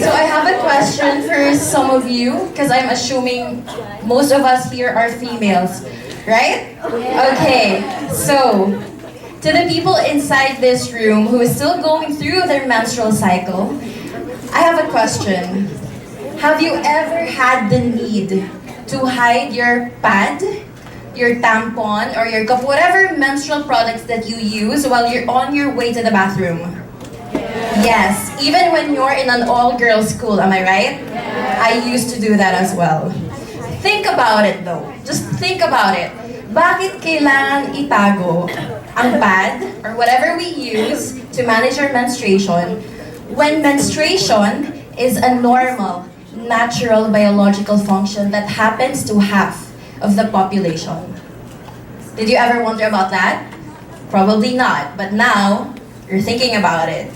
so I have a question for some of you, because I'm assuming most of us here are females, right? Okay, so to the people inside this room who is still going through their menstrual cycle, I have a question. Have you ever had the need to hide your pad, your tampon, or your cup, whatever menstrual products that you use while you're on your way to the bathroom? Yes, even when you're in an all-girls school, am I right? I used to do that as well. Think about it though. Just think about it. Bakit kailangan itago ang pad or whatever we use to manage our menstruation when menstruation is a normal, natural biological function that happens to half of the population? Did you ever wonder about that? Probably not, but now you're thinking about it.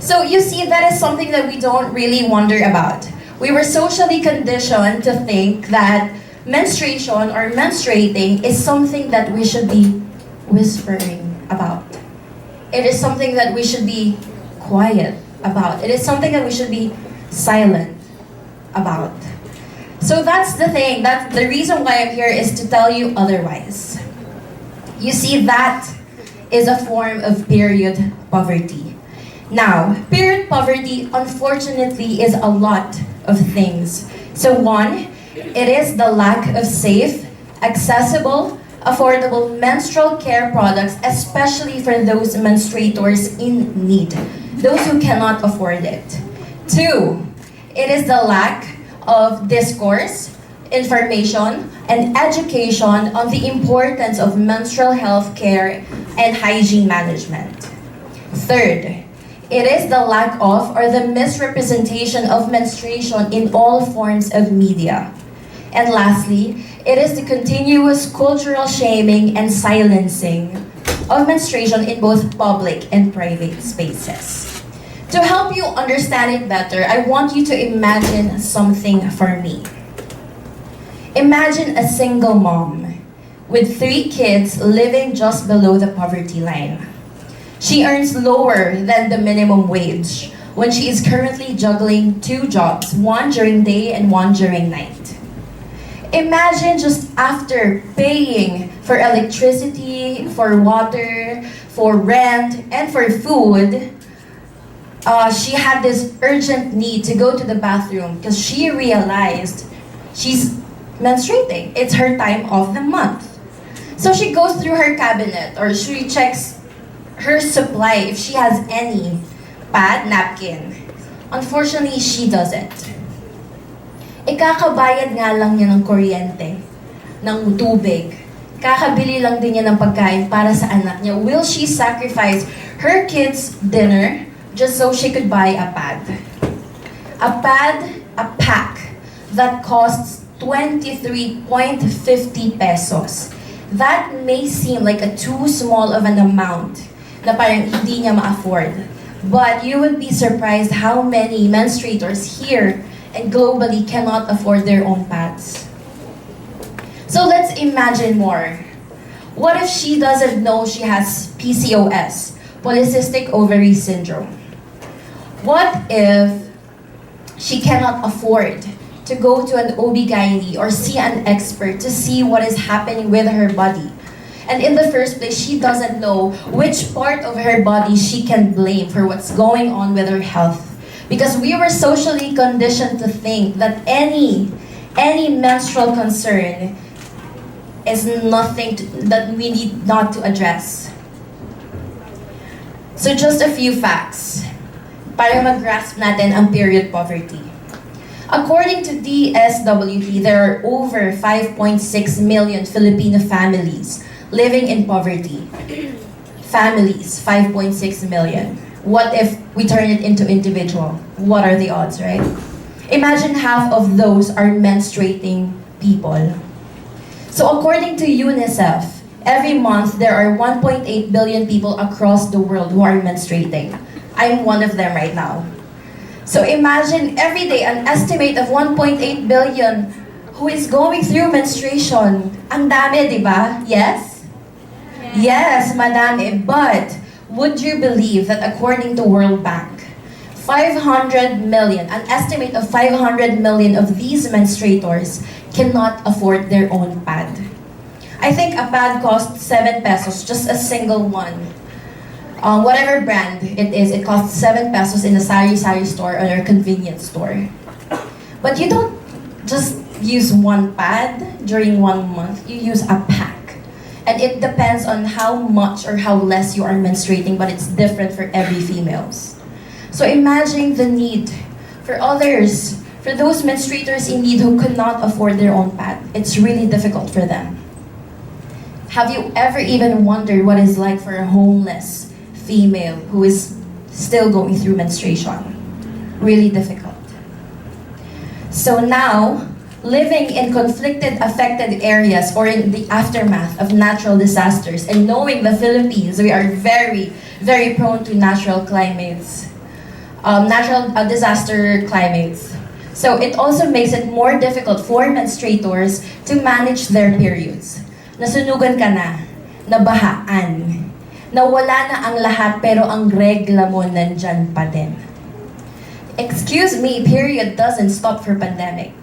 So you see, that is something that we don't really wonder about. We were socially conditioned to think that menstruation or menstruating is something that we should be whispering about. It is something that we should be quiet about. It is something that we should be silent about. So that's the thing. That's the reason why I'm here, is to tell you otherwise. You see, that is a form of period poverty. Now, period poverty, unfortunately, is a lot of things. So one, it is the lack of safe, accessible, affordable menstrual care products, especially for those menstruators in need, those who cannot afford it. Two, it is the lack of discourse, information, and education on the importance of menstrual health care and hygiene management. Third, it is the lack of or the misrepresentation of menstruation in all forms of media. And lastly, it is the continuous cultural shaming and silencing of menstruation in both public and private spaces. To help you understand it better, I want you to imagine something for me. Imagine a single mom with 3 kids living just below the poverty line. She earns lower than the minimum wage when she is currently juggling 2 jobs, one during day and one during night. Imagine just after paying for electricity, for water, for rent, and for food, she had this urgent need to go to the bathroom because she realized she's menstruating. It's her time of the month. So she goes through her cabinet, or she checks her supply if she has any pad, napkin. Unfortunately, she doesn't. Ikakabayad nga lang niya ng kuryente, ng tubig. Kakabili lang din niya ng pagkain para sa anak niya. Will she sacrifice her kids' dinner just so she could buy a pad? A pack that costs 23.50 pesos. That may seem like a too small of an amount na parang hindi niya ma-afford. But you would be surprised how many menstruators here and globally cannot afford their own pads. So let's imagine more. What if she doesn't know she has PCOS, polycystic ovary syndrome? What if she cannot afford to go to an OB-GYN or see an expert to see what is happening with her body? And in the first place, she doesn't know which part of her body she can blame for what's going on with her health. Because we were socially conditioned to think that any menstrual concern is nothing that we need not to address. So just a few facts para mag-grasp natin ang period poverty. According to DSWD, there are over 5.6 million Filipino families living in poverty. Families, 5.6 million. What if we turn it into individual? What are the odds, right? Imagine half of those are menstruating people. So according to UNICEF, every month there are 1.8 billion people across the world who are menstruating. I'm one of them right now. So imagine every day an estimate of 1.8 billion who is going through menstruation. Ang dami, di ba? Yes? Yes, madami. But would you believe that according to World Bank, 500 million, an estimate of 500 million of these menstruators cannot afford their own pad. I think a pad costs 7 pesos, just a single one. Whatever brand it is, it costs 7 pesos in a sari-sari store or a convenience store. But you don't just use one pad during 1 month, you use a pack. And it depends on how much or how less you are menstruating, but it's different for every females. So imagine the need for others, for those menstruators in need who could not afford their own pad. It's really difficult for them. Have you ever even wondered what it's like for a homeless female who is still going through menstruation? Really difficult. So now, living in conflicted, affected areas or in the aftermath of natural disasters, and knowing the Philippines, we are very, very prone to natural climates, disaster climates. So it also makes it more difficult for menstruators to manage their periods. Nasunugan ka na, nabahaan, nawala na ang lahat pero ang regla mo nandyan pa din. Excuse me, period doesn't stop for pandemic.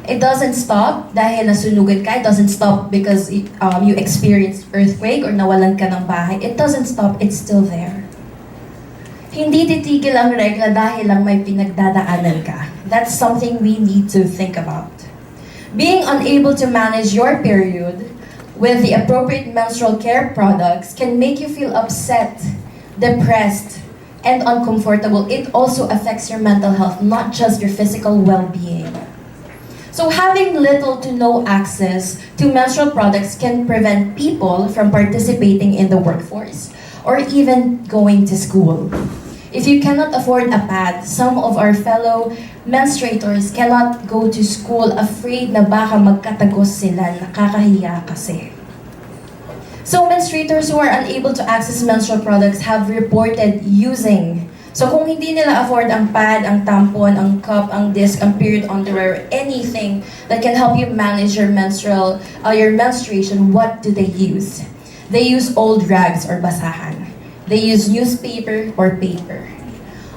It doesn't stop dahil nasunugan ka. It doesn't stop because you experienced earthquake or nawalan ka ng bahay. It doesn't stop, it's still there. Hindi titigil ang regla dahil lang may pinagdadaanan ka. That's something we need to think about. Being unable to manage your period with the appropriate menstrual care products can make you feel upset, depressed, and uncomfortable. It also affects your mental health, not just your physical well-being. So having little to no access to menstrual products can prevent people from participating in the workforce or even going to school. If you cannot afford a pad, some of our fellow menstruators cannot go to school afraid na baka magkatagos sila, nakakahiya kasi. So menstruators who are unable to access menstrual products have reported using. So kung hindi nila afford ang pad, ang tampon, ang cup, ang disc, ang period underwear, anything that can help you manage your menstruation, what do they use? They use old rags or basahan. They use newspaper or paper.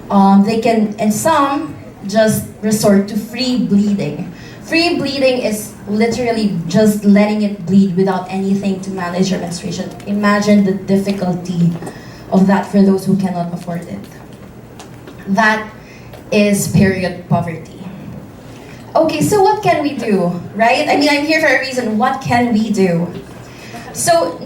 And some just resort to free bleeding. Free bleeding is literally just letting it bleed without anything to manage your menstruation. Imagine the difficulty of that for those who cannot afford it. That is period poverty. Okay, so what can we do, right? I mean, I'm here for a reason. What can we do? So,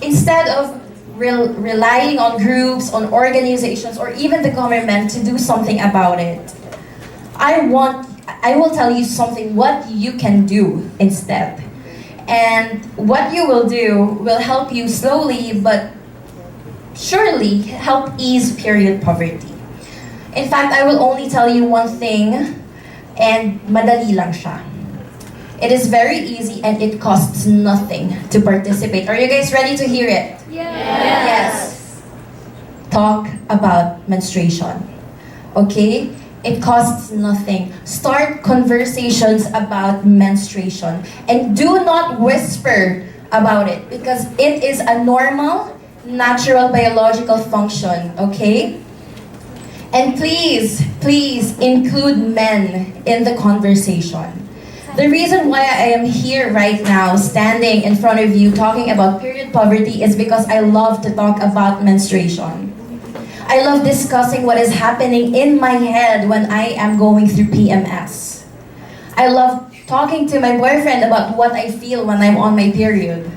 instead of relying on groups, on organizations, or even the government to do something about it, I will tell you something what you can do instead. And what you will do will help you slowly but surely help ease period poverty. In fact, I will only tell you one thing, and madali lang siya. It is very easy and it costs nothing to participate. Are you guys ready to hear it? Yes. Talk about menstruation. Okay? It costs nothing. Start conversations about menstruation. And do not whisper about it because it is a normal, natural biological function. Okay? And please, please include men in the conversation. The reason why I am here right now, standing in front of you, talking about period poverty is because I love to talk about menstruation. I love discussing what is happening in my head when I am going through PMS. I love talking to my boyfriend about what I feel when I'm on my period.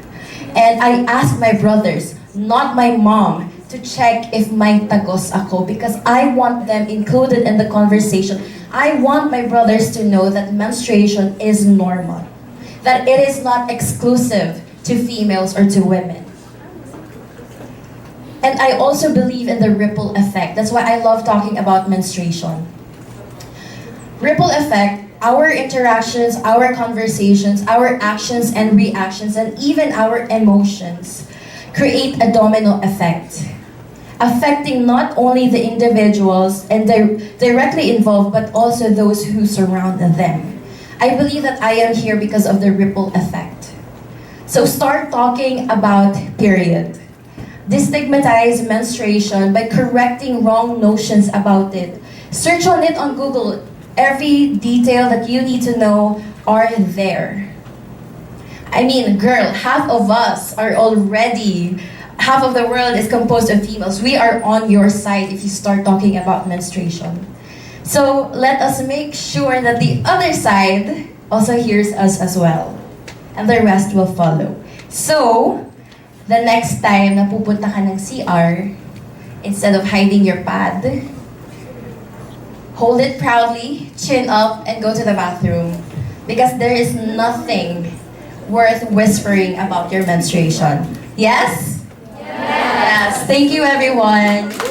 And I ask my brothers, not my mom, to check if may tagos ako because I want them included in the conversation. I want my brothers to know that menstruation is normal, that it is not exclusive to females or to women. And I also believe in the ripple effect. That's why I love talking about menstruation. Ripple effect, our interactions, our conversations, our actions and reactions, and even our emotions create a domino effect, affecting not only the individuals and directly involved, but also those who surround them. I believe that I am here because of the ripple effect. So start talking about period. destigmatize menstruation by correcting wrong notions about it. Search on it on Google. Every detail that you need to know are there. I mean, girl, half of the world is composed of females. We are on your side if you start talking about menstruation. So let us make sure that the other side also hears us as well. And the rest will follow. So, the next time na pupunta ka ng CR, instead of hiding your pad, hold it proudly, chin up, and go to the bathroom. Because there is nothing worth whispering about your menstruation. Yes? Yes. Thank you, everyone.